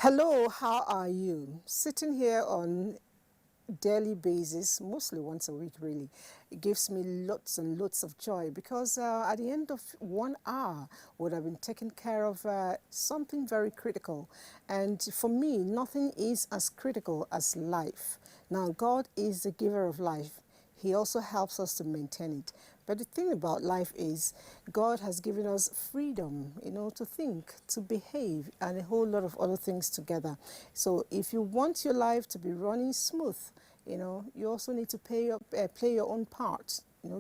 Hello, how are you? Sitting here on daily basis, mostly once a week really, it gives me lots and lots of joy because at the end of 1 hour would have been taken care of something very critical. And for me, nothing is as critical as life. Now, God is the giver of life. He also helps us to maintain it. But the thing about life is God has given us freedom, to think, to behave, and a whole lot of other things together. So if you want your life to be running smooth, you also need to play your own part.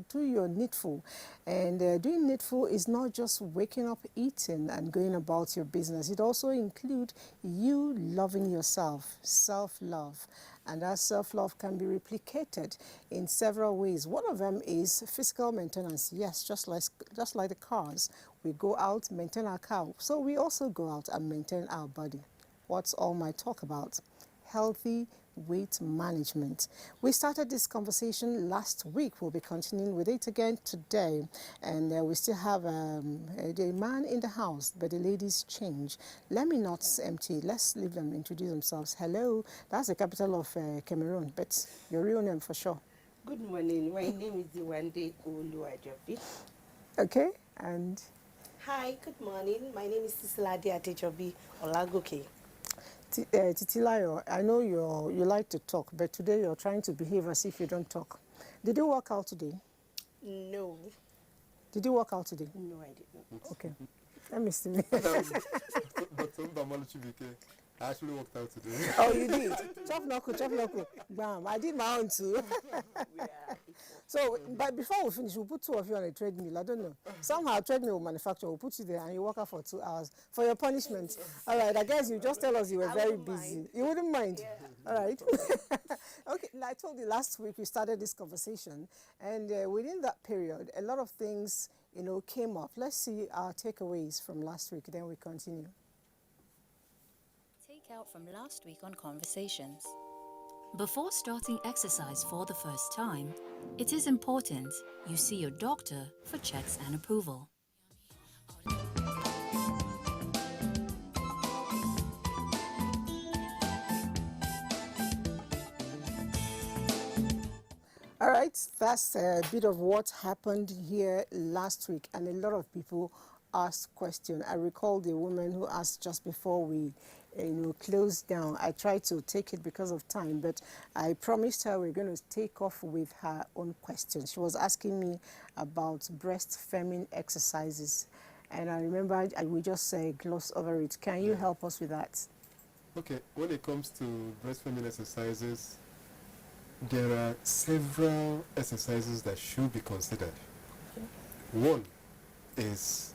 Do your needful. And doing needful is not just waking up, eating, and going about your business. It also includes you loving yourself, self-love. And that self-love can be replicated in several ways. One of them is physical maintenance. Yes, just like the cars. We go out, maintain our car. So we also go out and maintain our body. What's all my talk about? Healthy weight management. We started this conversation last week. We'll be continuing with it again today. And we still have the man in the house, but the ladies change. Let me not empty. Let's leave them introduce themselves. Hello, that's the capital of Cameroon, but your real name for sure. Good morning. My name is Iwande Oluwajobi. Okay, and Hi, good morning. My name is Tisilade Adejobi Olagoke. Titilayo, I know you like to talk, but today you're trying to behave as if you don't talk. Did you work out today? No. Did you work out today? No, I did not. Okay. Let me see. I actually worked out today. Oh, you did? Chop knuckle. Bam. I did my own too. So, but before we finish, we'll put two of you on a treadmill. I don't know. Somehow, treadmill will manufacture. We'll put you there and you work out for 2 hours for your punishment. All right. I guess you just tell us you were very busy. Mind. You wouldn't mind? Yeah. All right. Okay. I told you last week we started this conversation, and within that period, a lot of things, came up. Let's see our takeaways from last week. Then we continue. Take out from last week on Conversations. Before starting exercise for the first time, it is important you see your doctor for checks and approval. All right, that's a bit of what happened here last week, and a lot of people asked questions. I recall the woman who asked just before we closed down. I tried to take it because of time, but I promised her we're going to take off with her own questions. She was asking me about Fermin exercises, and I remember we just glossed over it. Can you help us with that? Okay, when it comes to breastfeeding exercises, there are several exercises that should be considered. Okay. One is,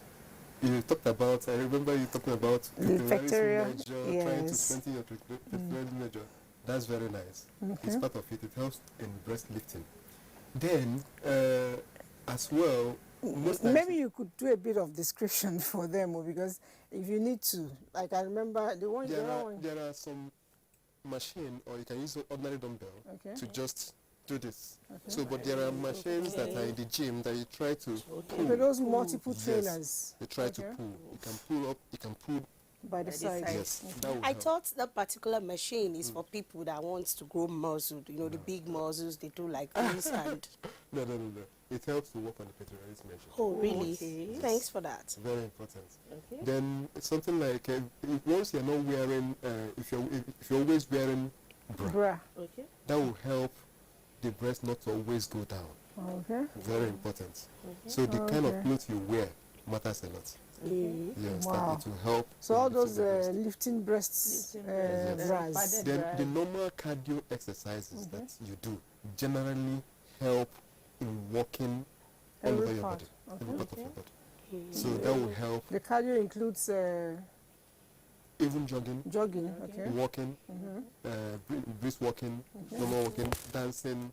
you talked about, I remember you talking about the pectoral major, yes. trying to strengthen your pectoral major. That's very nice. Okay. It's part of it. It helps in breast lifting. Then, as well, maybe you could do a bit of description for them, because if you need to, like I remember the one. There are some machine, or you can use an ordinary dumbbell to just do this. Okay. So, but there are machines that are in the gym that you try to pull. For those multiple trailers. Yes, you try to pull. You can pull up, you can pull by the side. Yes. I thought that particular machine is for people that want to grow muscle. The big muscles, they do like this and... No. It helps to work on the pectoralis measure. Oh, really? Okay. Yes. Thanks for that. Very important. Okay. Then it's something like once you're not wearing, if you're always wearing bra, okay, that will help the breast not to always go down. Okay. Very important. Okay. So the kind of clothes you wear matters a lot. Yes, wow. It will help. So all those lifting breasts, bras. Then the normal cardio exercises that you do generally help in walking all over your body, every part of your body. So that will help. The cardio includes even jogging, walking, brisk walking, normal walking, dancing,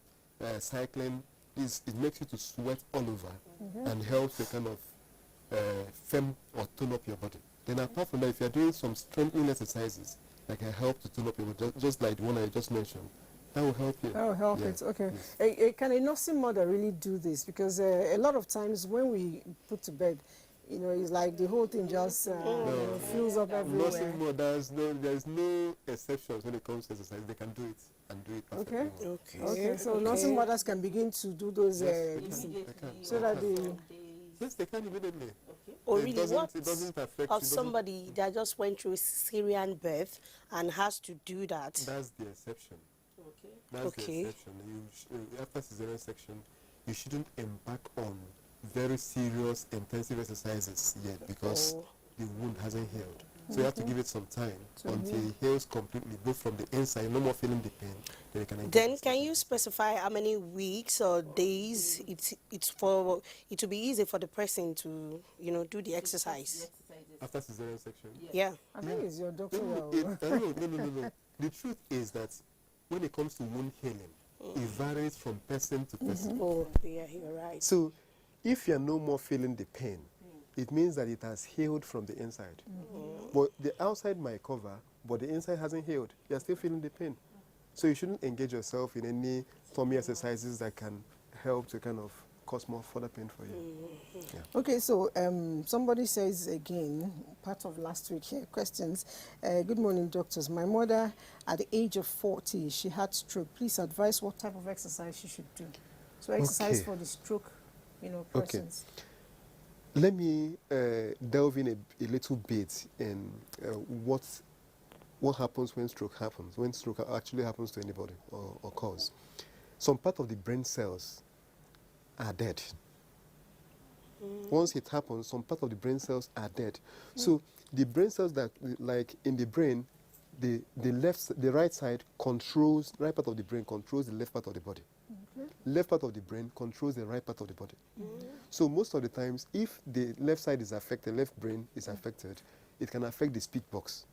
cycling. It makes you to sweat all over and helps to kind of firm or tone up your body. Then apart from that, if you're doing some strengthening exercises that can help to tone up your body, just like the one I just mentioned, that will help you. That will help it, okay. Yes. Can a nursing mother really do this? Because a lot of times when we put to bed, you know, it's like the whole thing just fills up everywhere. Nothing more. There's no exceptions when it comes to exercise. They can do it and do it perfectly. Okay. Okay. So nursing mothers can begin to do those They can. so that they. Yes, they can immediately. Or It really, doesn't- what it doesn't affect- it of doesn't- somebody that just went through a cesarean birth and has to do that? That's the exception. Okay. That's Okay. the exception. After cesarean section, you shouldn't embark on very serious intensive exercises yet because the wound hasn't healed. So you have to give it some time until it heals completely, both from the inside, no more feeling the pain. Then you can engage Then with can it. you specify how many weeks or days it's for it to be easy for the person to, you know, do the exercise? After cesarean section? Yeah. I think it's your doctor. No. The truth is that when it comes to wound healing, it varies from person to person. Oh, yeah, you're right. So if you're no more feeling the pain, it means that it has healed from the inside. But the outside might cover, but the inside hasn't healed. You're still feeling the pain. So you shouldn't engage yourself in any tummy exercises that can help to kind of cause more further pain for you. Yeah. Okay, so somebody says again, part of last week here, questions. Good morning, doctors. My mother, at the age of 40, she had stroke. Please advise what type of exercise she should do. So exercise Okay. for the stroke, you know, Okay. persons. Let me delve in a little bit in what happens when stroke happens, when stroke actually happens to anybody or occurs. Some part of the brain cells are dead. Once it happens, some part of the brain cells are dead. So the brain cells that, like in the brain, the right side controls, right part of the brain controls the left part of the body. Left part of the brain controls the right part of the body. So most of the times, if the left side is affected, left brain is affected, it can affect the speech box.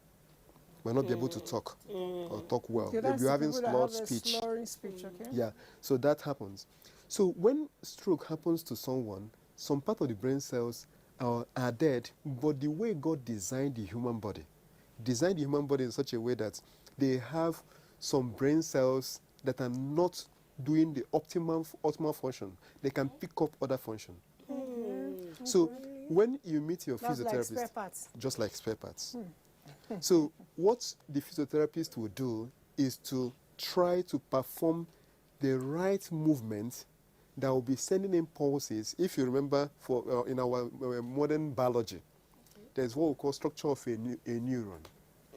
We're not be able to talk or talk well. Okay, Maybe that's you're the having people that slurred have a speech. slurring speech, okay? Yeah, so that happens. So when stroke happens to someone, some part of the brain cells are dead, but the way God designed the human body in such a way that they have some brain cells that are not doing the optimal function. They can pick up other function. So when you meet your That's like physiotherapist, spare parts. just like spare parts. So what the physiotherapist will do is to try to perform the right movement that will be sending impulses. If you remember, for in our modern biology, there's what we call structure of a neuron.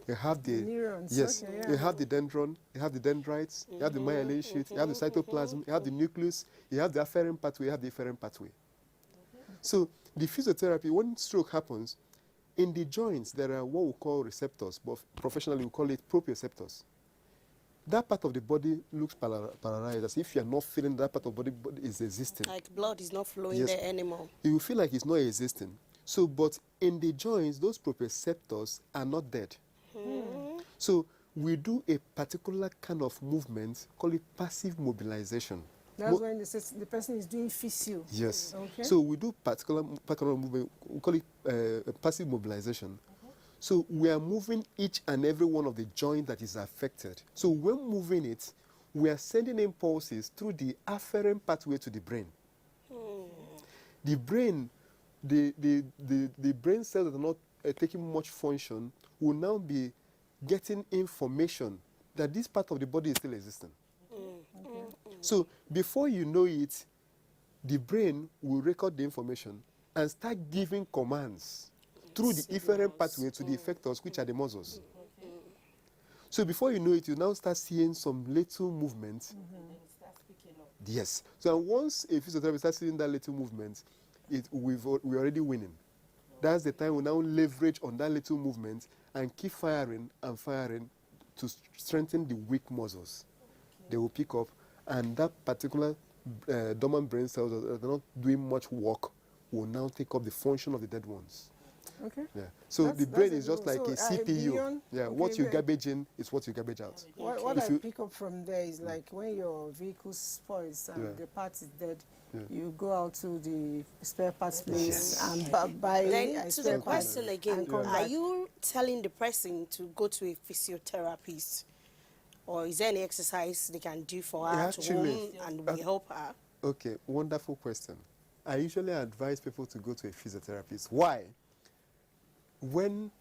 You have the Neurons. yes, Okay, yeah. you have the dendron, you have the dendrites, you have the myelin sheath, you have the cytoplasm, you have the nucleus, you have the afferent pathway, you have the efferent pathway. So the physiotherapy, when stroke happens, in the joints there are what we call receptors, but professionally we call it proprioceptors. That part of the body looks paralyzed, as if you are not feeling that part of the body is existing. Like blood is not flowing Yes. there anymore. You feel like it's not existing. So, but in the joints, those proprioceptors are not dead. So we do a particular kind of movement, call it passive mobilization. That's when the person is doing physio. Yes. Okay. So we do particular movement, we call it passive mobilization. So we are moving each and every one of the joint that is affected. So when moving it, we are sending impulses through the afferent pathway to the brain. The brain, the brain cells that are not taking much function will now be getting information that this part of the body is still existing. So before you know it, the brain will record the information and start giving commands through the efferent pathway to the effectors, which are the muscles. So before you know it, you now start seeing some little movement. Yes. So once a physiotherapist starts seeing that little movement, we're already winning. That's the time we now leverage on that little movement and keep firing and firing to strengthen the weak muscles. They will pick up, and that particular dormant brain cells that are not doing much work will now take up the function of the dead ones. Okay. Yeah. So That's- the brain that's is just like a CPU. beyond- Yeah. okay, What you but- garbage in is what you garbage out. What If I you- pick up from there is like when your vehicle spoils and Yeah. the part is dead, Yeah. you go out to the spare parts place Yes. and buy Then a to spare the part question again, and come are back. you telling the person to go to a physiotherapist? Or is there any exercise they can do for her at Actually, home and we help her? Okay, wonderful question. I usually advise people to go to a physiotherapist. Why? When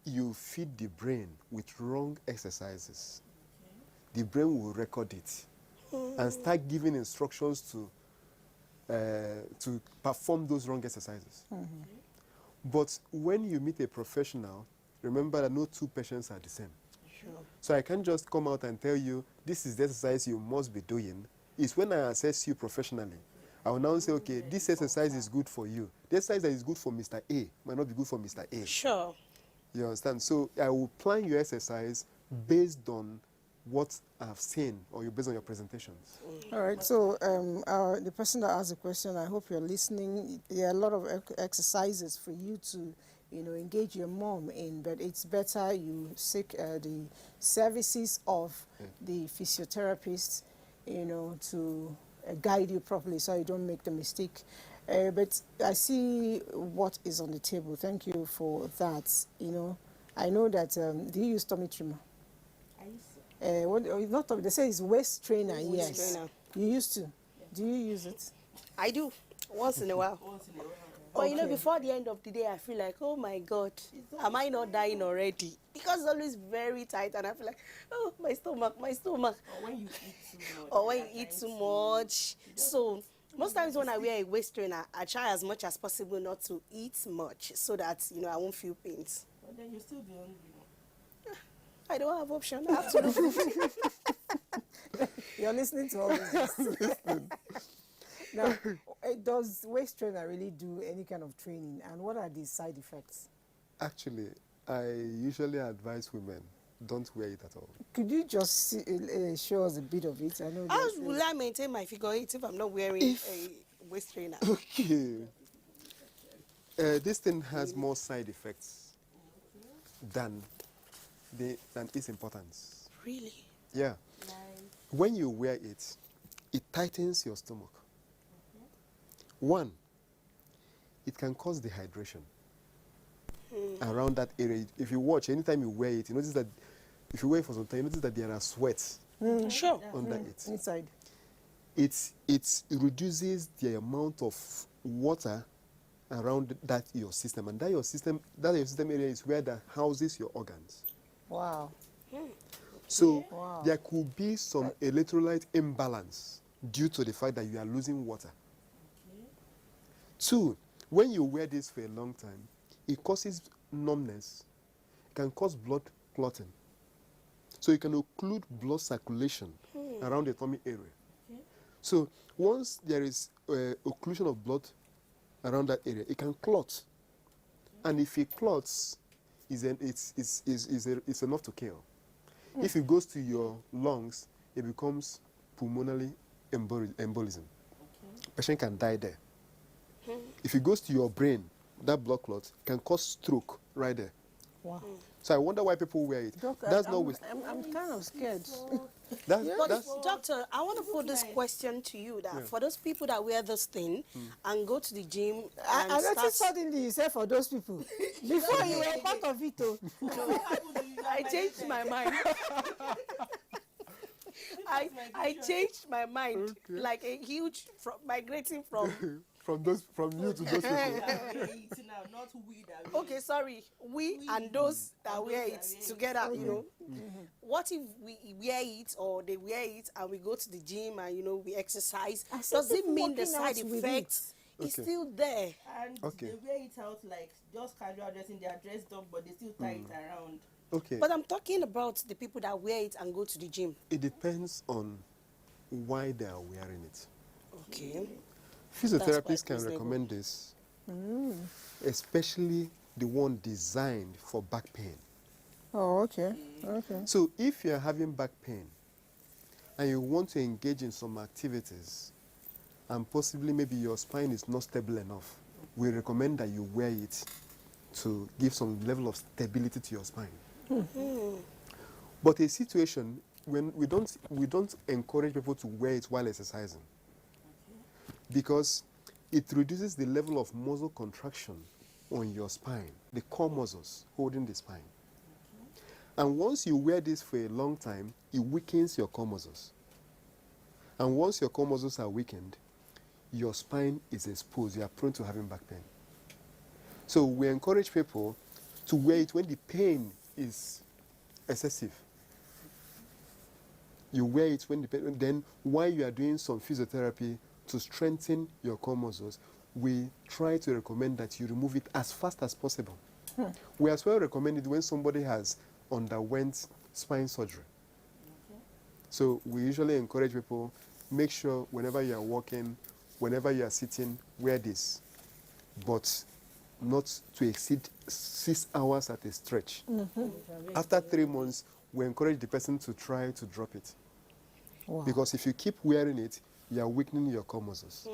you feed the brain with wrong exercises, the brain will record it and start giving instructions to perform those wrong exercises. But when you meet a professional, remember that no two patients are the same. Sure. So I can't just come out and tell you, this is the exercise you must be doing. It's when I assess you professionally, I will now say, okay, this exercise is good for you. The exercise that is good for Mr. A might not be good for Mr. A. Sure. You understand? So I will plan your exercise based on what I've seen or based on your presentations. All right, so the person that asked the question, I hope you're listening. There are a lot of exercises for you to, engage your mom in, but it's better you seek the services of the physiotherapist, to guide you properly so you don't make the mistake. But I see what is on the table. Thank you for that. I know that, do you use tummy trimmer? Not tummy, they say it's waist trainer, Waist yes. trainer. You used to? Yeah. Do you use it? I do, once in a while. But before the end of the day, I feel like, oh my God, am I not dying already? Because it's always very tight, and I feel like, oh, my stomach. Or when you eat too much. So most times when I wear a waist trainer, I try as much as possible not to eat much so that, I won't feel pains. But then you still be hungry. I don't have option. I have to look. You're listening to all this. Now, does waist trainer really do any kind of training, and what are the side effects? Actually, I usually advise women, don't wear it at all. Could you just show us a bit of it? I know. How will I maintain my figure 8 if I'm not wearing a waist trainer? Okay. This thing has more side effects than its importance. Really? Yeah. When you wear it, it tightens your stomach. One, it can cause dehydration around that area. If you watch, anytime you wear it, you notice that if you wear it for some time, you notice that there are sweats Sure. under it. Inside. It reduces the amount of water around that your system, and that your system area is where that houses your organs. Wow. So Wow. there could be some electrolyte imbalance due to the fact that you are losing water. Two, when you wear this for a long time, it causes numbness. It can cause blood clotting. So it can occlude blood circulation around the tummy area. So once there is occlusion of blood around that area, it can clot. And if it clots, it's enough to kill. If it goes to your lungs, it becomes pulmonary embolism. Patient can die there. If it goes to your brain, that blood clot can cause stroke right there. Wow. So I wonder why people wear it. Doc, That's I'm, not with. I'm kind of scared. But That's doctor, I want to put this question to you that for those people that wear this thing and go to the gym I and noticed suddenly you said for those people. Before you were part of it, oh. I changed my mind. I changed my mind like a huge migrating from. from you to those people. Okay, sorry. We and those that wear it together, What if we wear it or they wear it and we go to the gym and, we exercise? Does it mean the side effects is still there? And they wear it out like just casual dressing. They are dressed up, but they still tie it around. Okay. But I'm talking about the people that wear it and go to the gym. It depends on why they are wearing it. Okay. Physiotherapists can recommend this, especially the one designed for back pain. Oh, okay. Okay. So if you're having back pain and you want to engage in some activities and possibly maybe your spine is not stable enough, we recommend that you wear it to give some level of stability to your spine. But a situation when we don't encourage people to wear it while exercising, because it reduces the level of muscle contraction on your spine, the core muscles holding the spine. And once you wear this for a long time, it weakens your core muscles. And once your core muscles are weakened, your spine is exposed. You are prone to having back pain. So we encourage people to wear it when the pain is excessive. You wear it when the pain, then while you are doing some physiotherapy to strengthen your core muscles, we try to recommend that you remove it as fast as possible. We as well recommend it when somebody has underwent spine surgery. So we usually encourage people, make sure whenever you are walking, whenever you are sitting, wear this, but not to exceed 6 hours at a stretch. After 3 months, we encourage the person to try to drop it. Wow. Because if you keep wearing it, you are weakening your core muscles.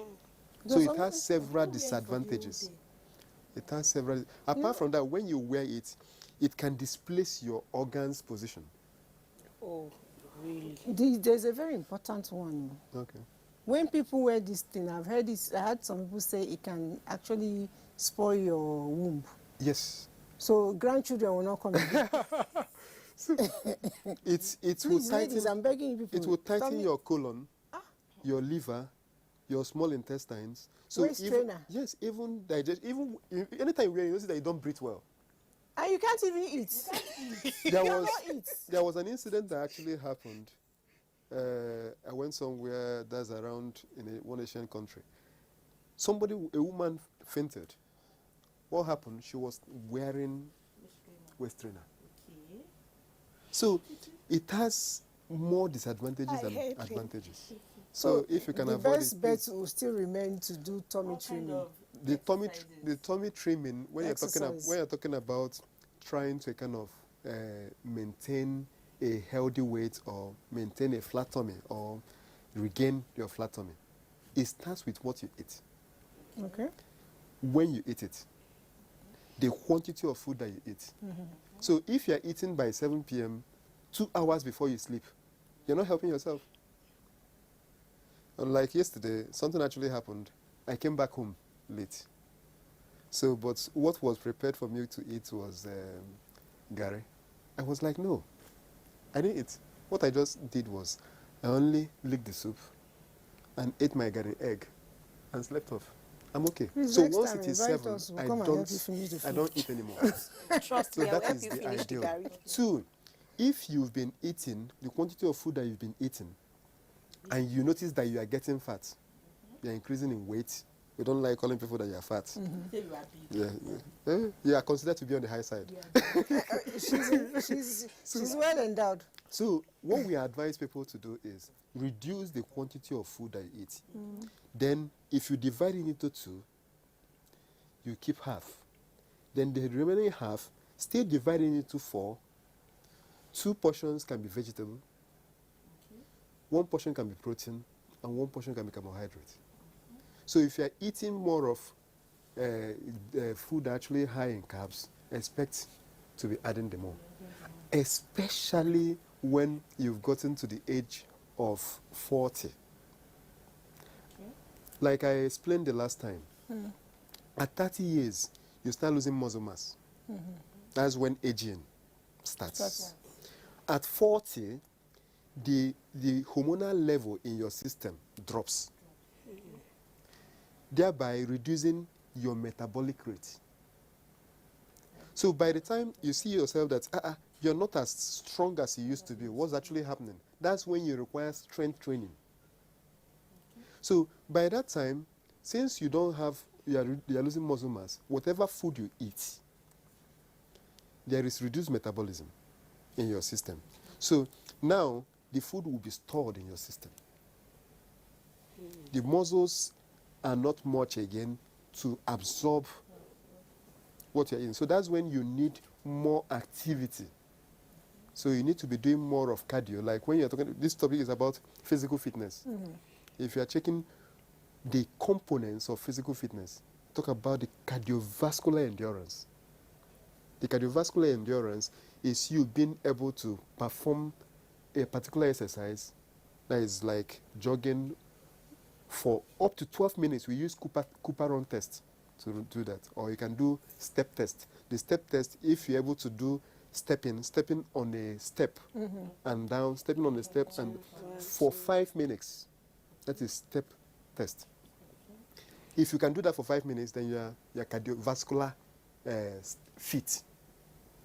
So it has several disadvantages. It has several. Apart from that, when you wear it, it can displace your organ's position. Oh, really? There's a very important one. Okay. When people wear this thing, I've heard this. I heard some people say it can actually spoil your womb. Yes. So grandchildren will not come in. So it will Please, tighten. ladies, I'm begging you people. It will tighten Tommy, your colon, your liver, your small intestines. So waist trainer. yes, even digest. Even anytime you wear, you notice that you don't breathe well. And you can't even eat. There was an incident that actually happened. I went somewhere that's around in one Asian country. A woman fainted. What happened? She was wearing waist trainer. Okay. So it has more disadvantages than advantages. So if you can the avoid best it, bet will still remain to do tummy trimming. the tummy trimming, when you're talking about trying to kind of maintain a healthy weight or maintain a flat tummy or regain your flat tummy, it starts with what you eat. Okay. When you eat it, the quantity of food that you eat. So if you're eating by 7 p.m., 2 hours before you sleep, you're not helping yourself. Unlike yesterday, something actually happened. I came back home late. So, but what was prepared for me to eat was gari. I was like, no, I didn't eat. What I just did was, I only licked the soup and ate my gari egg and slept off. I'm okay. Please, so next once time it is invite 7, us, we'll come and help you finish the I food. don't eat anymore. Trust So me, I'll that help is you the finish the ideal. gari. 2, if you've been eating, the quantity of food that you've been eating, and you notice that you are getting fat, you're increasing in weight. We don't like calling people that you are fat. You are considered to be on the high side. She's well endowed. So what we advise people to do is reduce the quantity of food that you eat. Then if you divide it into 2, you keep half. Then the remaining half, still divide it into 4. 2 portions can be vegetable, 1 portion can be protein, and 1 portion can be carbohydrate. So if you're eating more of food actually high in carbs, expect to be adding them more. Especially when you've gotten to the age of 40. Like I explained the last time, at 30 years, you start losing muscle mass. That's when aging starts. At 40, the hormonal level in your system drops, thereby reducing your metabolic rate. So by the time you see yourself that you're not as strong as you used to be, what's actually happening? That's when you require strength training. So by that time, since you don't have, you are losing muscle mass, whatever food you eat, there is reduced metabolism in your system. So now the food will be stored in your system. The muscles are not much again to absorb what you're eating. So that's when you need more activity. So you need to be doing more of cardio. Like when you're talking, this topic is about physical fitness. If you're checking the components of physical fitness, talk about the cardiovascular endurance. The cardiovascular endurance is you being able to perform a particular exercise that is like jogging for up to 12 minutes. We use Cooper run test to do that. Or you can do step test. The step test, if you're able to do stepping on a step and down, stepping on a step and for 5 minutes, that is step test. If you can do that for 5 minutes, then you're cardiovascular fit.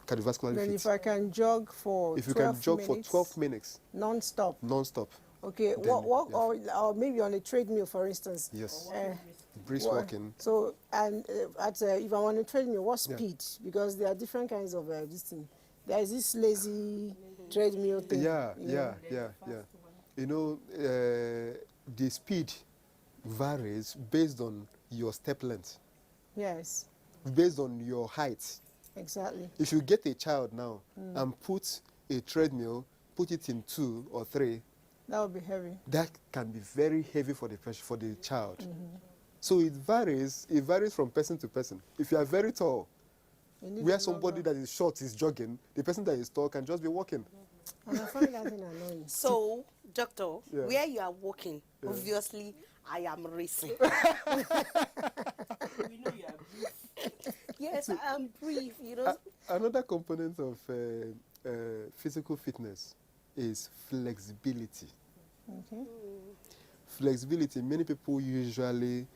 Cardiovascularly Then fit. if I can jog for If you 12 can jog minutes, for 12 minutes. Non-stop. Non-stop. Okay, or maybe on a treadmill, for instance. Yes. Brisk walking. So, and if I'm on a treadmill, what speed? Yeah. Because there are different kinds of this thing. There is this lazy treadmill thing. Yeah. You know, the speed varies based on your step length. Yes. Based on your height. Exactly. If you get a child now and put a treadmill, put it in 2 or 3, that would be heavy. That can be very heavy for the child. So it varies from person to person. If you are very tall, where somebody that is short is jogging, the person that is tall can just be walking. And I find that thing annoying. So, doctor, where you are walking, obviously I am racing. We know you are brief. Yes, I am brief, you know. Another component of physical fitness is flexibility. Okay. Flexibility, many people usually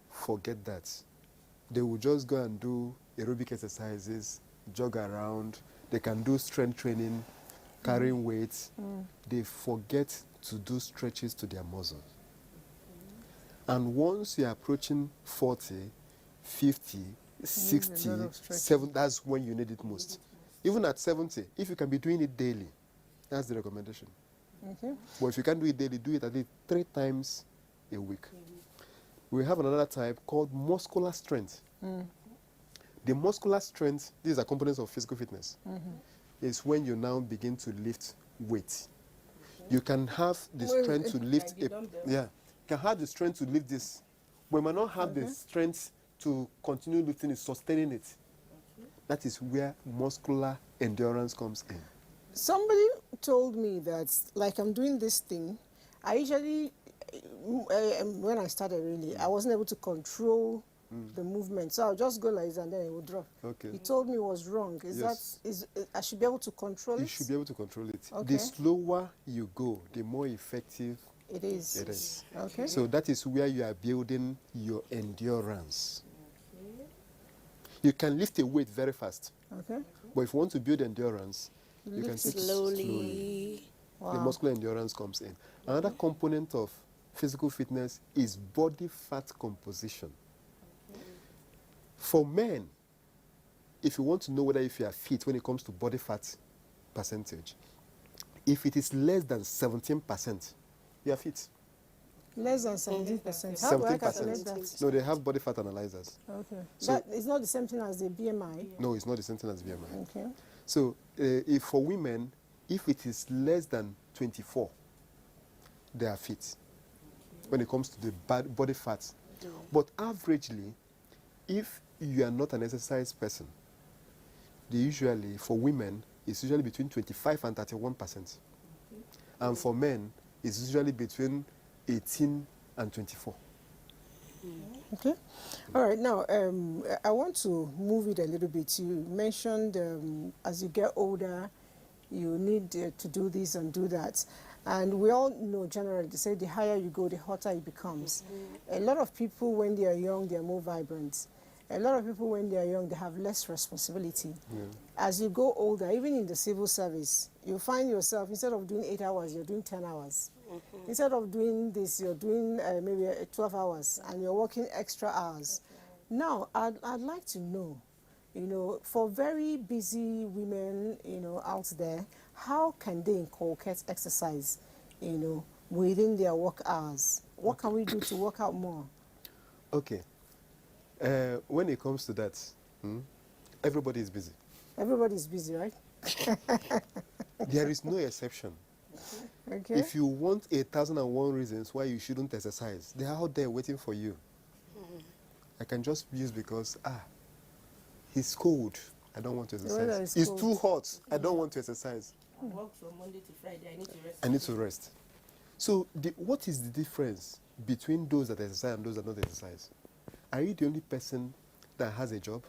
forget that. They will just go and do aerobic exercises, jog around, they can do strength training, carrying weights. They forget to do stretches to their muscles. And once you're approaching 40, 50, 60, 70, that's when you need it most. Even at 70, if you can be doing it daily, that's the recommendation. Okay. But if you can't do it daily, do it at least 3 times a week. We have another type called muscular strength. The muscular strength, these are components of physical fitness, is when you now begin to lift weight. You can have the strength to lift can have the strength to lift this, but you might not have the strength to continue lifting it, sustaining it. That is where muscular endurance comes in. Somebody told me that, like, I'm doing this thing, I usually, when I started really, I wasn't able to control the movement. So I'll just go like this and then it will drop. Okay. He told me it was wrong. I should be able to control it? You should be able to control it. Okay. The slower you go, the more effective it is. It is. Okay. So that is where you are building your endurance. You can lift a weight very fast. Okay. But if you want to build endurance, you can take it slowly. Wow. The muscular endurance comes in. Another component of physical fitness is body fat composition. For men, if you want to know whether if you are fit when it comes to body fat percentage, if it is less than 17%, you are fit. Less than 17%. How do I calculate that? No, they have body fat analyzers. Okay. So that is not the same thing as the BMI? No, it's not the same thing as BMI. Okay. So if for women, if it is less than 24, they are fit when it comes to the body fat. But averagely, if you are not an exercise person, they usually, for women, it's usually between 25 and 31%. And for men, it's usually between 18 and 24. Okay. All right. Now, I want to move it a little bit. You mentioned as you get older, you need to do this and do that. And we all know generally, they say the higher you go, the hotter it becomes. A lot of people, when they are young, they are more vibrant. A lot of people, when they are young, they have less responsibility. As you go older, even in the civil service, you find yourself, instead of doing 8 hours, you're doing 10 hours. Instead of doing this, you're doing maybe 12 hours, and you're working extra hours. Now, I'd like to know, for very busy women, out there, how can they inculcate exercise, within their work hours? What can we do to work out more? Okay. When it comes to that, everybody is busy. Everybody is busy, right? There is no exception. Okay. If you want 1,001 reasons why you shouldn't exercise, they are out there waiting for you. I can just use because, it's cold, I don't want to exercise. It's too hot, I don't want to exercise. I work from Monday to Friday, I need to rest. I need to rest. So what is the difference between those that exercise and those that don't exercise? Are you the only person that has a job,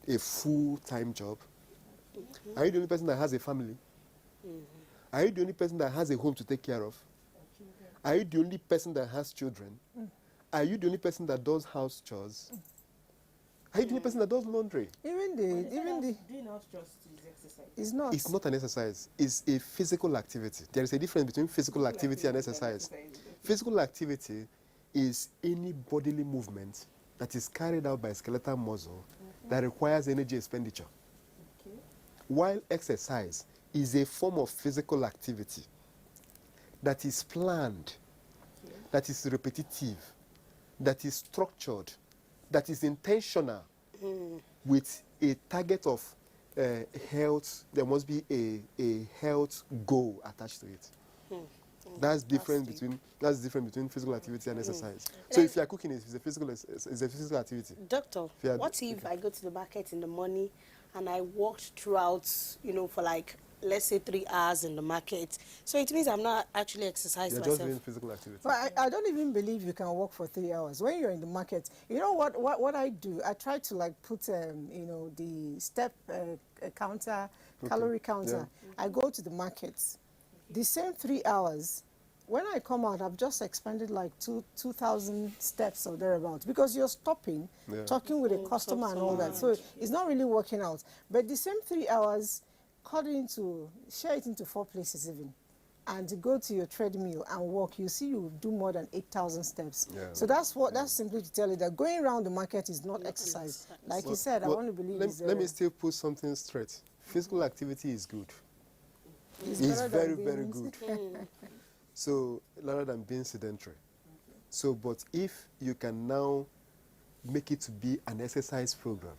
a full-time job? Are you the only person that has a family? Are you the only person that has a home to take care of? Are you the only person that has children? are you the only person that does house chores? Are you the only person that does laundry? Even the doing house chores is exercise. It's not an exercise. It's a physical activity. There is a difference between physical activity and exercise. Physical activity is any bodily movement that is carried out by skeletal muscle that requires energy expenditure. Okay. While exercise is a form of physical activity that is planned, that is repetitive, that is structured, that is intentional, with a target of health. There must be a health goal attached to it. That's different between physical activity and exercise. So if you are cooking, it's a physical activity. Doctor, what if I go to the market in the morning and I walked throughout, for like, let's say 3 hours in the market? So it means I'm not actually exercising You're myself. just doing physical activity. But I don't even believe you can walk for 3 hours. When you're in the market, you know what I do? I try to like put, the step counter, calorie counter. I go to the markets. The same 3 hours, when I come out, I've just expended like 2,000 steps or thereabouts, because you're stopping, talking with a customer and all that. So it's not really working out. But the same 3 hours, share it into 4 places even, and go to your treadmill and walk, you see you do more than 8,000 steps. So that's simply to tell you that going around the market is not exercise. Like you said, I want to believe let me still put something straight. Physical activity is good. It's very, very good. So, rather than being sedentary. So, but if you can now make it to be an exercise program,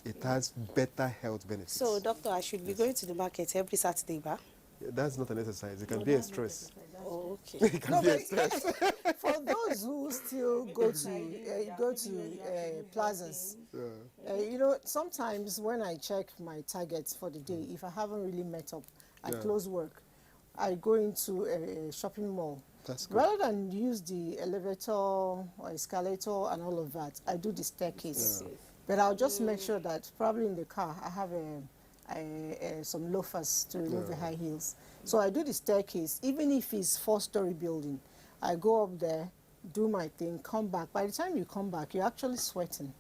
it has better health benefits. So, doctor, I should be going to the market every Saturday, ba? That's not an exercise. It can be a stress. Oh, okay. It can be a stress. For those who still go to plazas, sometimes when I check my targets for the day, if I haven't really met up, I close work, I go into a shopping mall. That's good. Rather than use the elevator or escalator and all of that, I do the staircase. But I'll just make sure that probably in the car I have some loafers to remove the high heels. So I do the staircase, even if it's 4-story building. I go up there, do my thing, come back. By the time you come back, you're actually sweating.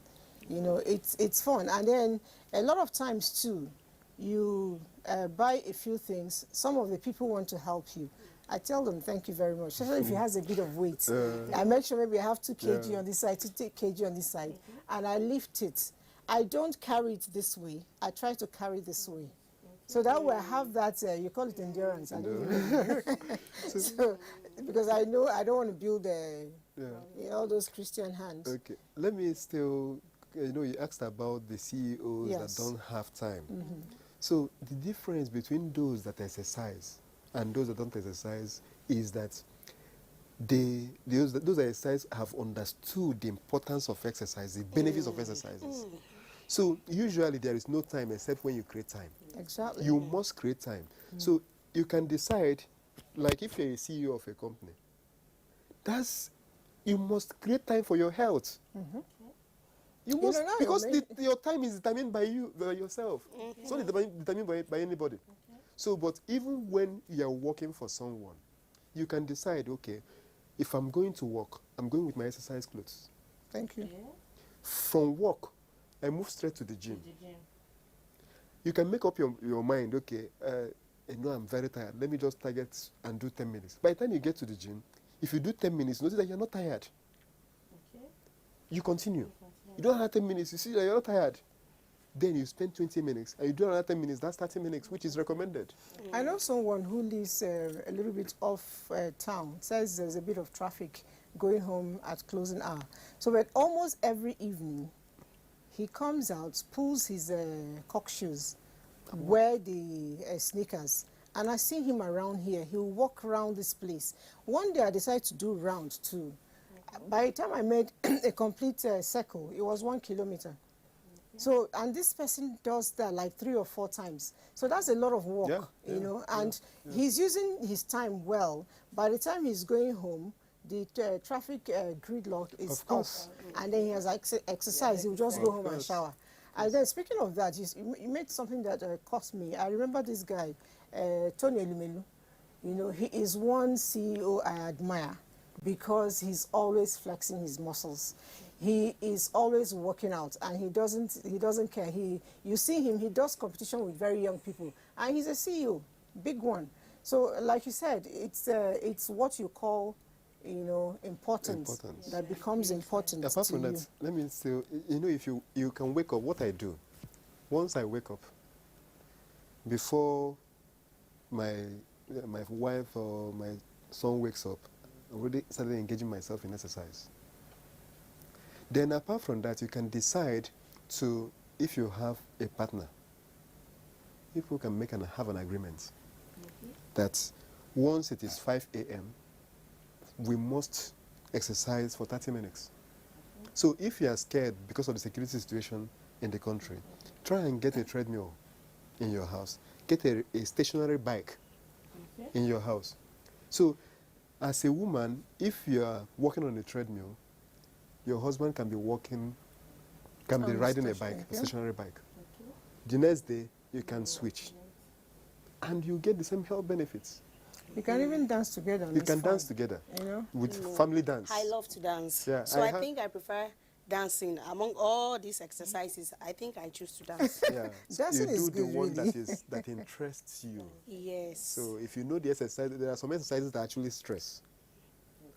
It's fun. And then a lot of times too, you buy a few things. Some of the people want to help you. I tell them, thank you very much. Especially if he has a bit of weight. I make sure maybe I have 2 kg on this side, 2 kg on this side, and I lift it. I don't carry it this way. I try to carry this way. So that way I have that, you call it endurance. I don't know. So, because I know I don't want to build all those Christian hands. Okay, let me still, you asked about the CEOs that don't have time. So the difference between those that exercise and those that don't exercise is that those that exercise have understood the importance of exercise, the benefits of exercises. So usually there is no time except when you create time. Exactly. You must create time. So you can decide, like if you're a CEO of a company, you must create time for your health. You must, because your time is determined by yourself. It's not determined by anybody. So, but even when you're working for someone, you can decide, okay, if I'm going to work, I'm going with my exercise clothes. Thank you. From work, I move straight to the gym. You can make up your mind, okay, I'm very tired. Let me just target and do 10 minutes. By the time you get to the gym, if you do 10 minutes, notice that you're not tired. You continue. You don't have 10 minutes, you see that you're not tired. Then you spend 20 minutes, and you do another 10 minutes, that's 30 minutes, which is recommended. I know someone who lives a little bit off town, says there's a bit of traffic going home at closing hour. So but almost every evening, he comes out, pulls his cock shoes, wear the sneakers, and I see him around here. He'll walk around this place. One day I decided to do round too. By the time I made a complete circle, it was 1 kilometer. So, and this person does that like 3 or 4 times. So that's a lot of work, and he's using his time well. By the time he's going home, the traffic gridlock is off, and then he has exercise. He'll just go home and shower. And then speaking of that, you made something that cost me. I remember this guy, Tony Elumelu. He is one CEO I admire. because he's always flexing his muscles. He is always working out, and he doesn't care. You see him, he does competition with very young people, and he's a CEO, big one. So like you said, it's what you call, importance that becomes important. Apart from to that, let me say, if you can wake up, what I do, once I wake up, before my wife or my son wakes up, I already started engaging myself in exercise. Then apart from that, you can decide to, if you have a partner, people can have an agreement that once it is 5 a.m., we must exercise for 30 minutes. So if you are scared because of the security situation in the country, try and get a treadmill in your house. Get a stationary bike in your house. So as a woman, if you are walking on a treadmill, your husband can be riding a bike, a stationary bike. The next day, you can switch. And you get the same health benefits. You can even dance together. You can dance together, with family dance. I love to dance. Yeah, so I think I prefer dancing. Among all these exercises, I think I choose to dance. Yeah. Dancing you is do the good, one really. that interests you. Yes. So if you know the exercise, there are some exercises that actually stress.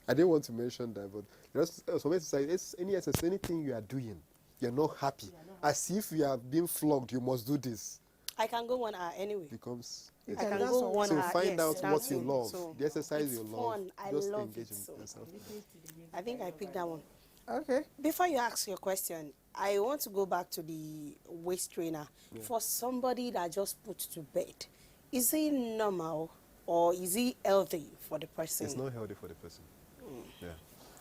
I didn't want to mention that, but there are some exercises, anything you are doing, you're not happy. As if you are being flogged, you must do this. I can go 1 hour anyway. Becomes I can go 1 so hour. find out what dancing. you love, So the exercise you love. fun. I just love engage it. So yourself. I think I picked that one. Okay. Before you ask your question, I want to go back to the waist trainer. Yeah. For somebody that just put to bed, is it normal or is it healthy for the person? It's not healthy for the person. Yeah.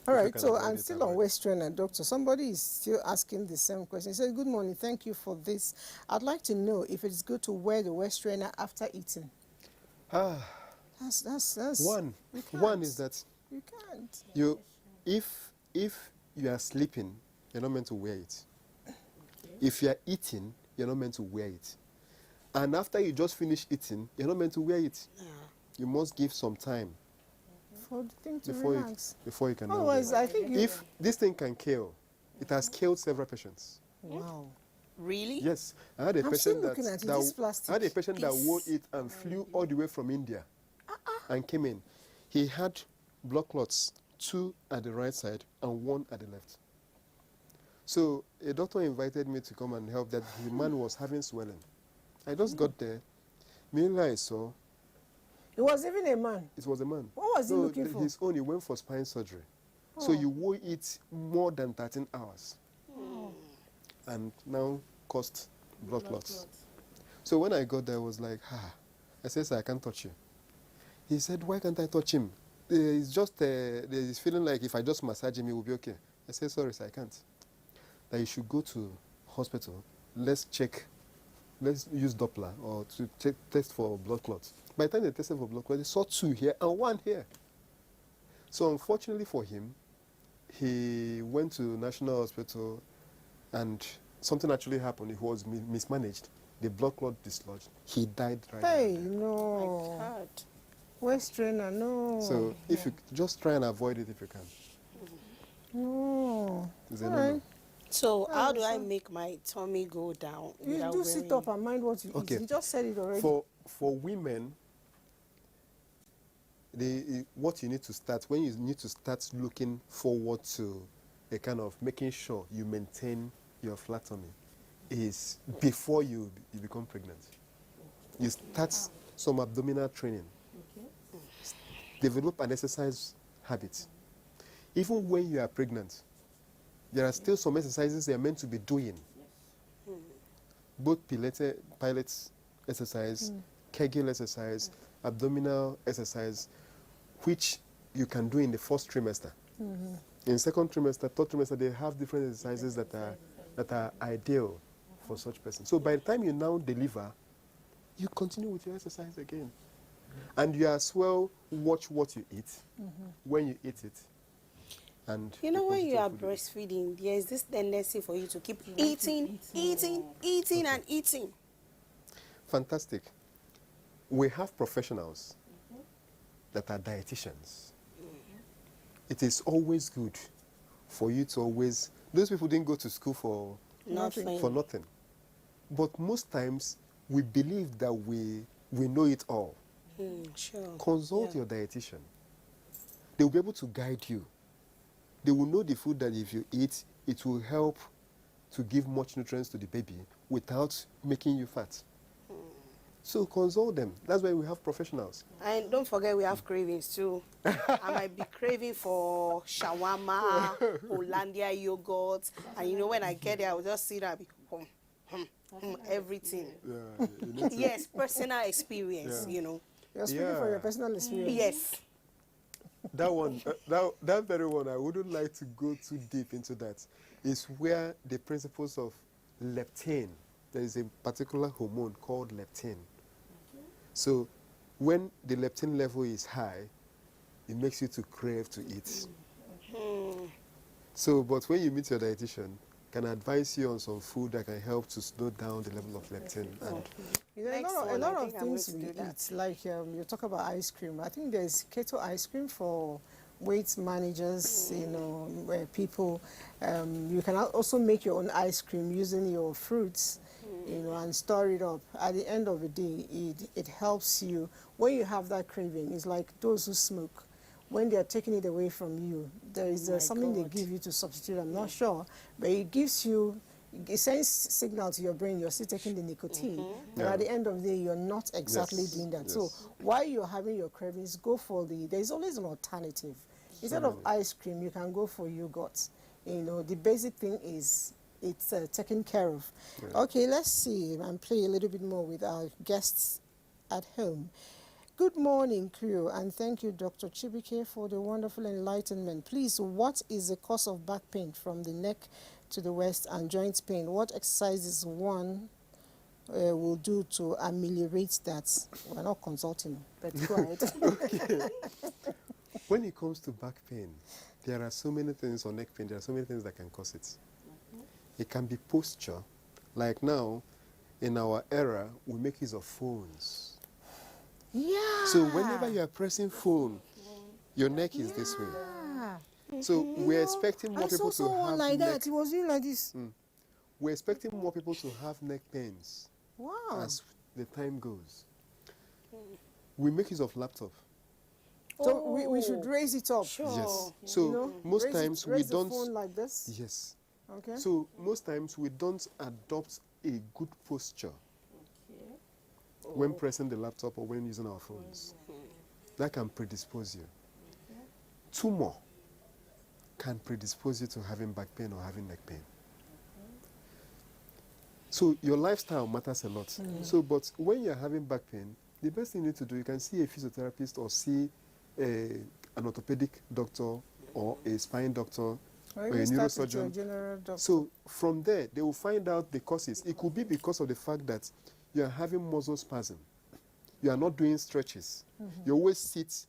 All If you right, can so avoid I'm it, still avoid on it. waist trainer, doctor. Somebody is still asking the same question. He said, good morning, thank you for this. I'd like to know if it's good to wear the waist trainer after eating. That's One is that you can't. if you are sleeping, you're not meant to wear it. If you are eating, you're not meant to wear it. And after you just finish eating, you're not meant to wear it. You must give some time For the thing to before relax. you can now Otherwise, wear it. I think If this thing can kill, it has killed several patients. Wow. Really? Yes, I had a I'm patient still looking at it, this plastic. I had a patient that wore This- it and flew all the way from India and came in. He had blood clots, 2 at the right side and 1 at the left. So a doctor invited me to come and help that the man was having swelling. I just got there. Meanwhile, I saw It was even a man. it was a man. What was he looking for? His own, he went for spine surgery. So you wore it more than 13 hours. And now caused blood clots. So when I got there, I was like, I said, sir, I can't touch you. He said, why can't I touch him? It's just, he's feeling like if I just massage him, he will be okay. I said, sorry, sir, I can't. That you should go to hospital. Let's use Doppler or to test for blood clots. By the time they tested for blood clots, they saw 2 here and 1 here. So unfortunately for him, he went to National Hospital and something actually happened. He was mismanaged. The blood clot dislodged. He died right Hey, there. no. My God. Waist trainer, no. So if you just try and avoid it if you can. No. It's a All no-no. right. So how do I make my tummy go down? You without do sit wearing- up and mind what you Okay. eat. You just said it already. For women, what you need to start, when you need to start looking forward to a kind of making sure you maintain your flat tummy, is before you become pregnant. You start some abdominal training. Develop an exercise habit. Even when you are pregnant, there are still some exercises you are meant to be doing. Both pilot exercise, Kegel exercise, abdominal exercise, which you can do in the first trimester. In second trimester, third trimester, they have different exercises that are ideal for such persons. So by the time you now deliver, you continue with your exercise again. And you as well watch what you eat, when you eat it. And You know, the when you are quantity of food you breastfeeding, there is this tendency for you to keep eating, and eating. eat. Fantastic. We have professionals that are dietitians it is always good for you to always, those people didn't go to school for nothing. But most times, we believe that we know it all. Sure. Consult your dietitian. They will be able to guide you. They will know the food that if you eat, it will help to give much nutrients to the baby without making you fat. So consult them. That's why we have professionals. And don't forget we have cravings too. I might be craving for shawarma, Hollandia yogurt. And you know, when I get there, I will just sit there and be everything. Yeah, yes, personal experience, you know. You're speaking for your personal experience. Yes. That one, that very one, I wouldn't like to go too deep into that. Is where the principles of leptin, there is a particular hormone called leptin. So when the leptin level is high, it makes you to crave to eat. So, but when you meet your dietitian, can advise you on some food that can help to slow down the level of leptin. And you know, a lot of things we eat, like you talk about ice cream. I think there's keto ice cream for weight managers, you know, where people, you can also make your own ice cream using your fruits, you know, and store it up. At the end of the day, it helps you. When you have that craving, it's like those who smoke. When they are taking it away from you, there is something they give you to substitute. I'm not sure, but it gives you, it sends signal to your brain you're still taking the nicotine. But at the end of the day, you're not exactly doing that. So while you're having your cravings, go for there's always an alternative. Instead of ice cream, you can go for yogurt. You know, the basic thing is it's taken care of. Okay, let's see and play a little bit more with our guests at home. Good morning, crew, and thank you, Dr. Chibike, for the wonderful enlightenment. Please, what is the cause of back pain from the neck to the waist and joint pain? What exercises one will do to ameliorate that? We're not consulting, but go ahead. Okay. When it comes to back pain, there are so many things, or neck pain, there are so many things that can cause it. It can be posture. Like now, in our era, we make use of phones. Yeah. So whenever you are pressing phone, your neck is this way. So we're expecting more people to have like neck. that. It was doing like this. We're expecting more people to have neck pains. Wow. As the time goes. We make use of laptop. So we should raise it up. Sure. Yes. So You know, most times we don't. The phone like this. Yes. Okay. So most times we don't adopt a good posture when pressing the laptop or when using our phones. That can predispose you. Tumor can predispose you to having back pain or having neck pain. So your lifestyle matters a lot. So, but when you're having back pain, the best thing you need to do, you can see a physiotherapist or see an orthopedic doctor or a spine doctor or a neurosurgeon. General doctor. So from there, they will find out the causes. It could be because of the fact that you are having muscle spasm. You are not doing stretches. You always sit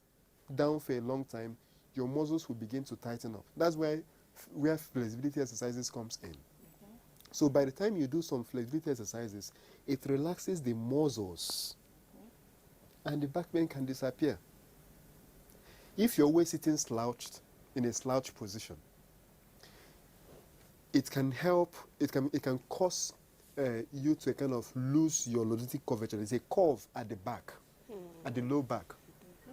down for a long time. Your muscles will begin to tighten up. That's where flexibility exercises comes in. So by the time you do some flexibility exercises, it relaxes the muscles and the back pain can disappear. If you're always sitting slouched, in a slouch position, it can help, it can cause you to kind of lose your lordotic curvature. There's a curve at the back, at the low back.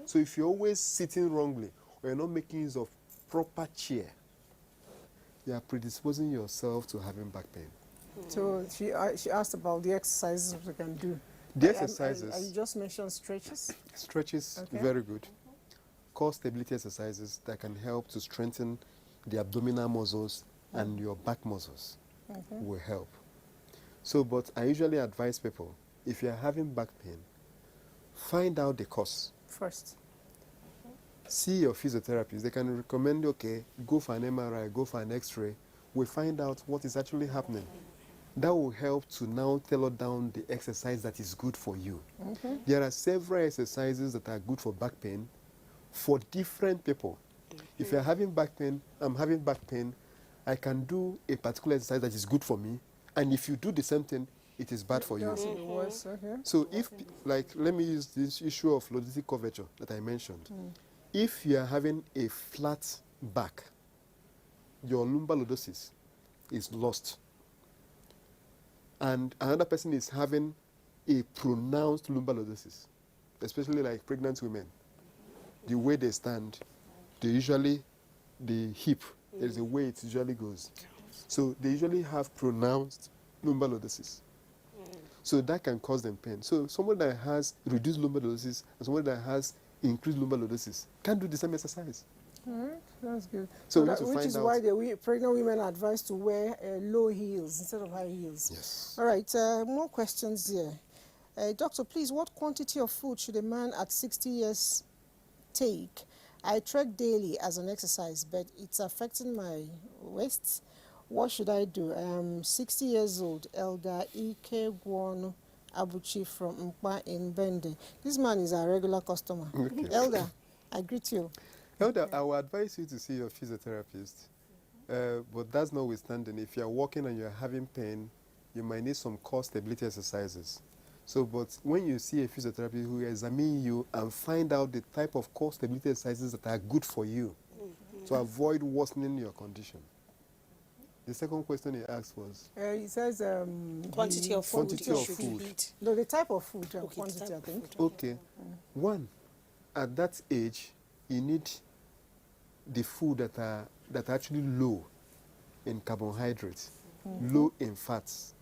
So if you're always sitting wrongly, or you're not making use of proper chair, you are predisposing yourself to having back pain. So she asked about the exercises we can do. The exercises. You just mentioned stretches. Stretches, very good. Core stability exercises that can help to strengthen the abdominal muscles and your back muscles will help. So, but I usually advise people, if you're having back pain, find out the cause. First. See your physiotherapist. They can recommend, okay, go for an MRI, go for an X-ray. We find out what is actually happening. That will help to now tailor down the exercise that is good for you. There are several exercises that are good for back pain for different people. If you're having back pain, I'm having back pain, I can do a particular exercise that is good for me, and if you do the same thing, it is bad for you. So if, like, let me use this issue of lordotic curvature that I mentioned. If you are having a flat back, your lumbar lordosis is lost, and another person is having a pronounced lumbar lordosis, especially like pregnant women, the way they stand, the hip, there's a way it usually goes. So they usually have pronounced lumbar lordosis. So that can cause them pain. So someone that has reduced lumbar lordosis and someone that has increased lumbar lordosis can't do the same exercise. All right, that's good. So which is why the pregnant women are advised to wear low heels instead of high heels. Yes. All right, more questions here. Doctor, please, what quantity of food should a man at 60 years take? I trek daily as an exercise, but it's affecting my waist. What should I do? I am 60 years old, Elder Ike Gwonu Abuchi from Mpa in Bende. This man is a regular customer. Okay. Elder, I greet you. Elder, I will advise you to see your physiotherapist. But that's notwithstanding, if you're walking and you're having pain, you might need some core stability exercises. So, but when you see a physiotherapist who will examine you and find out the type of core stability exercises that are good for you to avoid worsening your condition. The second question he asked was? He says quantity of food. No, the type of food, quantity, I think. Okay. One, at that age, you need the food that are actually low in carbohydrates, low in fats.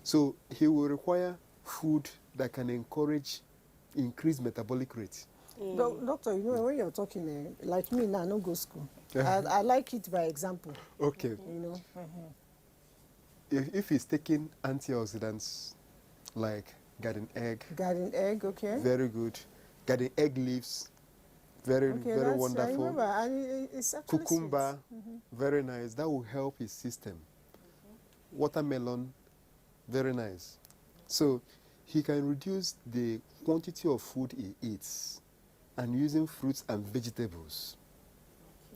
So he will require food that can encourage increased metabolic rate. Doctor, you know, when you're talking, like me now, I don't go school. I like it by example. Okay. You know. If he's taking antioxidants like garden egg. Garden egg, okay. Very good. Garden egg leaves. Very wonderful. I remember, and it's actually cucumber, very nice. That will help his system. Watermelon, very nice. So he can reduce the quantity of food he eats and using fruits and vegetables.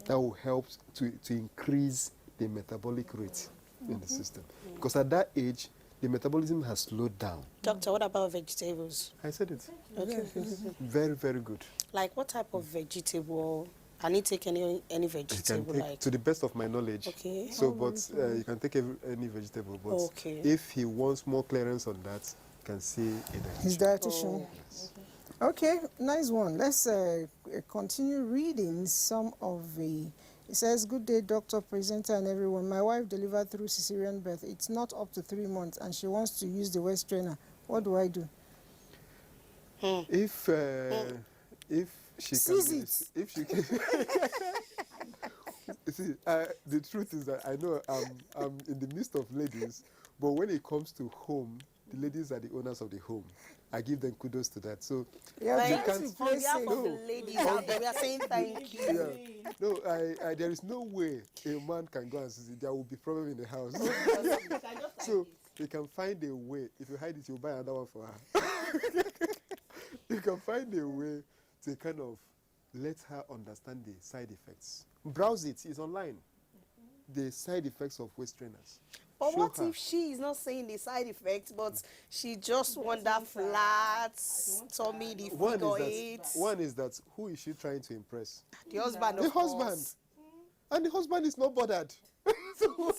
That will help to increase the metabolic rate in the system. Because at that age, the metabolism has slowed down. Doctor, what about vegetables? I said it. Okay. Very, very good. Like what type of vegetable? Can he take any vegetable? He can take, to the best of my knowledge. Okay. So, you can take any vegetable. But if he wants more clearance on that, you can see a dietitian. His dietitian. Yes. Okay, nice one. Let's continue reading some of the... It says, good day, doctor, presenter, and everyone. My wife delivered through cesarean birth. It's not up to 3 months, and she wants to use the waist trainer. What do I do? If she can... If she can... See, the truth is that I know I'm in the midst of ladies, but when it comes to home, the ladies are the owners of the home. I give them kudos to that. So yeah, on behalf of the ladies out there, we are saying thank you. Yeah. No, there is no way a man can go and see. There will be problem in the house. So you can find a way. If you hide it, you'll buy another one for her. You can find a way to kind of let her understand the side effects. Browse it. It's online. The side effects of waist trainers. But what if she is not saying the side effects, but she just want that flat tummy, the figure eight? One is that, who is she trying to impress? The husband, the husband. And the husband is not bothered. So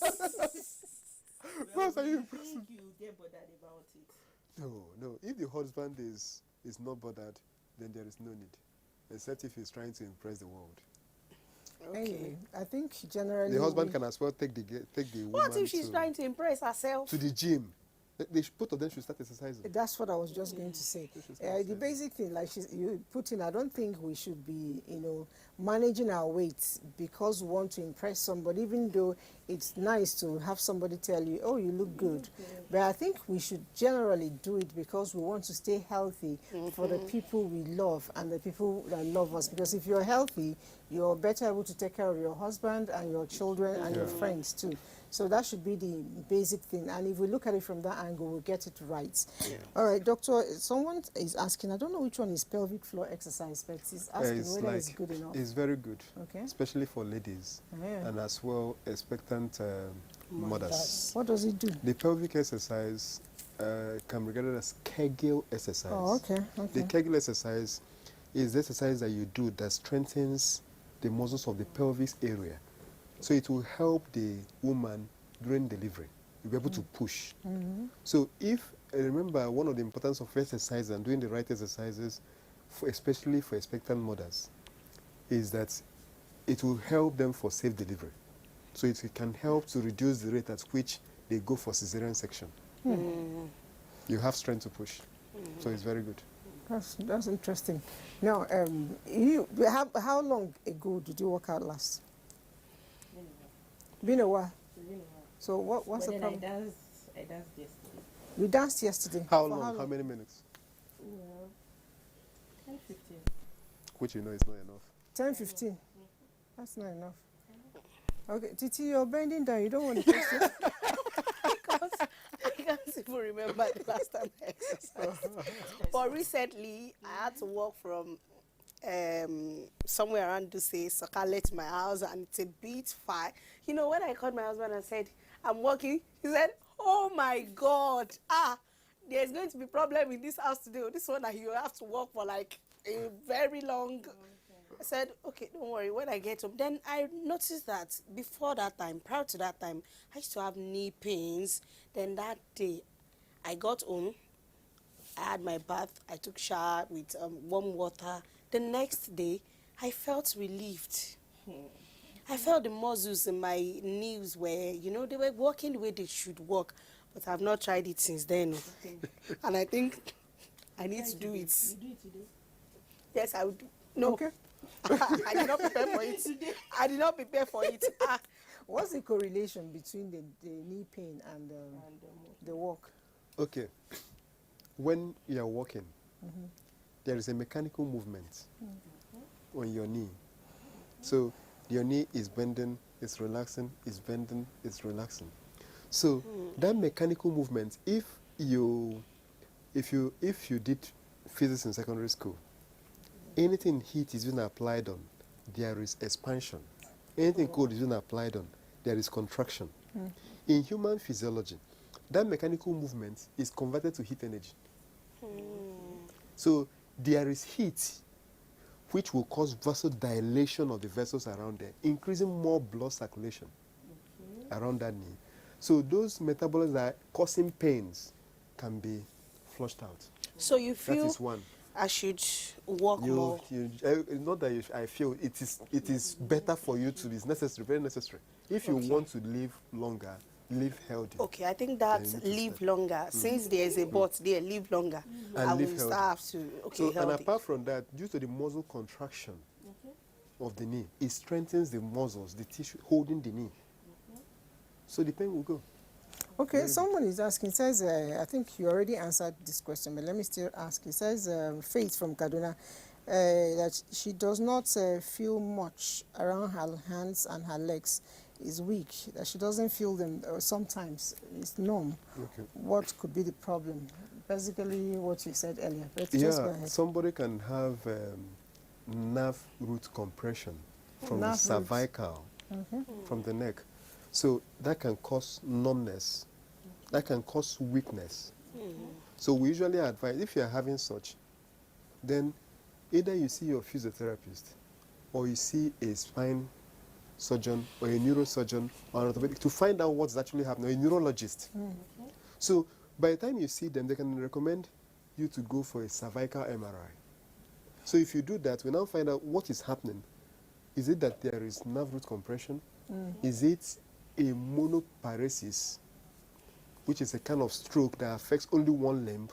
what are you impressing? You get bothered about it. No. If the husband is not bothered, then there is no need. Except if he's trying to impress the world. Okay. Anyway, I think generally... The husband can as well take the woman. What if she's trying to impress herself? To the gym. Both of them should start exercising. That's what I was just going to say. The basic thing, like you put in, I don't think we should be, managing our weight because we want to impress somebody, even though it's nice to have somebody tell you, oh, you look good. But I think we should generally do it because we want to stay healthy for the people we love and the people that love us. Because if you're healthy, you're better able to take care of your husband and your children and your friends too. So that should be the basic thing. And if we look at it from that angle, we'll get it right. Yeah. All right, doctor, someone is asking, I don't know which one is pelvic floor exercise, but he's asking whether it's good enough. It's very good, okay, especially for ladies and as well expectant mothers. What does it do? The pelvic exercise can be regarded as Kegel exercise. Oh, okay. The Kegel exercise is the exercise that you do that strengthens the muscles of the pelvis area. So it will help the woman during delivery. You'll be able to push. So if, remember, one of the importance of exercise and doing the right exercises, especially for expectant mothers, is that it will help them for safe delivery. So it can help to reduce the rate at which they go for cesarean section. You have strength to push. So it's very good. That's interesting. Now, how long ago did you work out last? Been a while. So what's the problem? I danced yesterday. You danced yesterday. How long? How many minutes? Well, 10, 15. Which you know is not enough. 10, 15. That's not enough. Okay, Titi, you're bending down. You don't want to test it? Because I can't even remember the last time I exercised. But recently, I had to walk from somewhere around Sokalet to my house, and it's a bit far. You know, when I called my husband and said, I'm walking, he said, oh my God, there's going to be problem in this house today. This one that you have to walk for like a very long. I said, okay, don't worry, when I get home. Then I noticed that before that time, prior to that time, I used to have knee pains. Then that day, I got home, I had my bath, I took shower with warm water. The next day, I felt relieved. I felt the muscles in my knees were, they were working the way they should work. But I've not tried it since then. And I think I need to do it. You do it today? Yes, I would do. No. Okay. I did not prepare for it. I did not prepare for it. What's the correlation between the knee pain and the walk? Okay. When you are walking, there is a mechanical movement on your knee. So your knee is bending, it's relaxing, it's bending, it's relaxing. So that mechanical movement, if you did physics in secondary school, anything heat is being applied on, there is expansion. Anything cold is being applied on, there is contraction. In human physiology, that mechanical movement is converted to heat energy. So there is heat which will cause vasodilation of the vessels around there, increasing more blood circulation around that knee. So those metabolites that are causing pains can be flushed out. So you feel that is one. I should walk more? Not that I feel it is better for you to, it's necessary, very necessary. If you want to live longer, live healthy. Okay, I think that's live longer. Since there is a but there, live longer. And I live will healthy. start to, So, healthy. and apart from that, due to the muscle contraction of the knee, it strengthens the muscles, the tissue holding the knee. So the pain will go. Okay, someone is asking, says, I think you already answered this question, but let me still ask. He says, Faith from Kaduna, that she does not feel much around her hands and her legs, is weak, that she doesn't feel them sometimes, it's numb. Okay. What could be the problem? Basically what you said earlier, but just go ahead. Somebody can have nerve root compression from the cervical, from the neck. So that can cause numbness, that can cause weakness. So we usually advise, if you are having such, then either you see your physiotherapist or you see a spine surgeon or a neurosurgeon or an orthopedic to find out what's actually happening, a neurologist. So by the time you see them, they can recommend you to go for a cervical MRI. So if you do that, we now find out what is happening. Is it that there is nerve root compression? Is it a monoparesis, which is a kind of stroke that affects only one limb?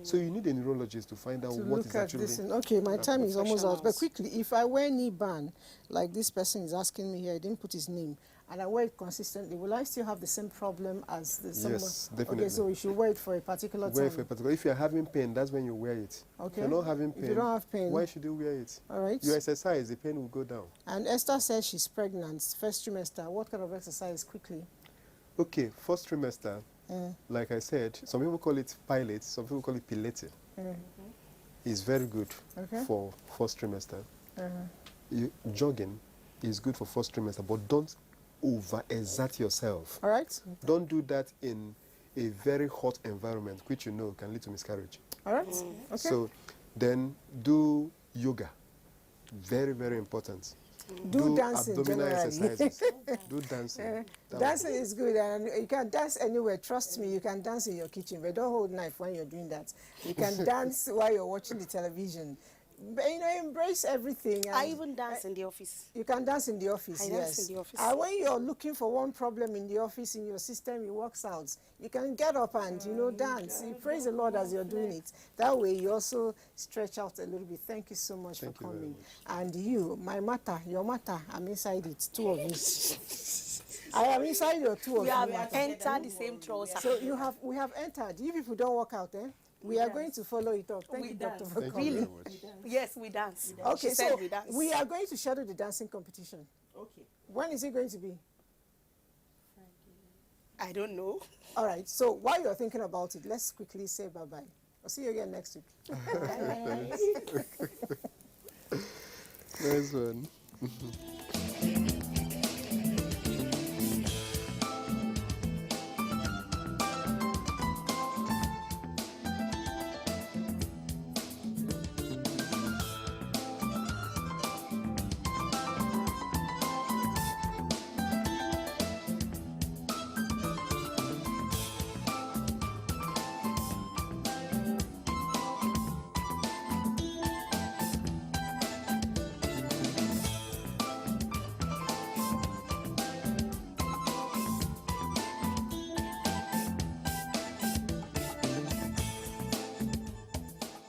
So you need a neurologist to find out what is actually... Okay, my time is almost out, but quickly, if I wear knee band, like this person is asking me here, he didn't put his name, and I wear it consistently, will I still have the same problem as the someone? Yes, definitely. Okay, so you should wear it for a particular time. Wear it for a particular... If you're having pain, that's when you wear it. Okay. If you're not having pain, if you don't have pain, why should you wear it? All right. You exercise, the pain will go down. And Esther says she's pregnant, first trimester. What kind of exercise, quickly? Okay, first trimester, like I said, some people call it pilate, some people call it pilates. It's very good for first trimester. Jogging is good for first trimester, but don't over-exert yourself. All right. Don't do that in a very hot environment, which you know can lead to miscarriage. All right. Okay. So then do yoga. Very, very important. Do dancing abdominal generally. exercises. Do dancing. Dancing is good, and you can dance anywhere. Trust me, you can dance in your kitchen, but don't hold knife when you're doing that. You can dance while you're watching the television. But, you know, embrace everything. And I even dance in the office. you can dance in the office, I yes. dance in the office. And when you're looking for one problem in the office, in your system, it works out. You can get up and, you know, dance. You praise the Lord as you're doing it. That way, you also stretch out a little bit. Thank you so much for coming. And you, my matter, your matter, I'm inside it, two of you. I am inside your two of We you. have entered the same trouser. So we have entered. You people don't work out, eh? We are going to follow it up. Thank you, Doctor, for coming. Really? Yes, we dance. Okay, She said so we dance. we are going to schedule the dancing competition. Okay. When is it going to be? I don't know. All right, so while you're thinking about it, let's quickly say bye-bye. I'll see you again next week. Nice one.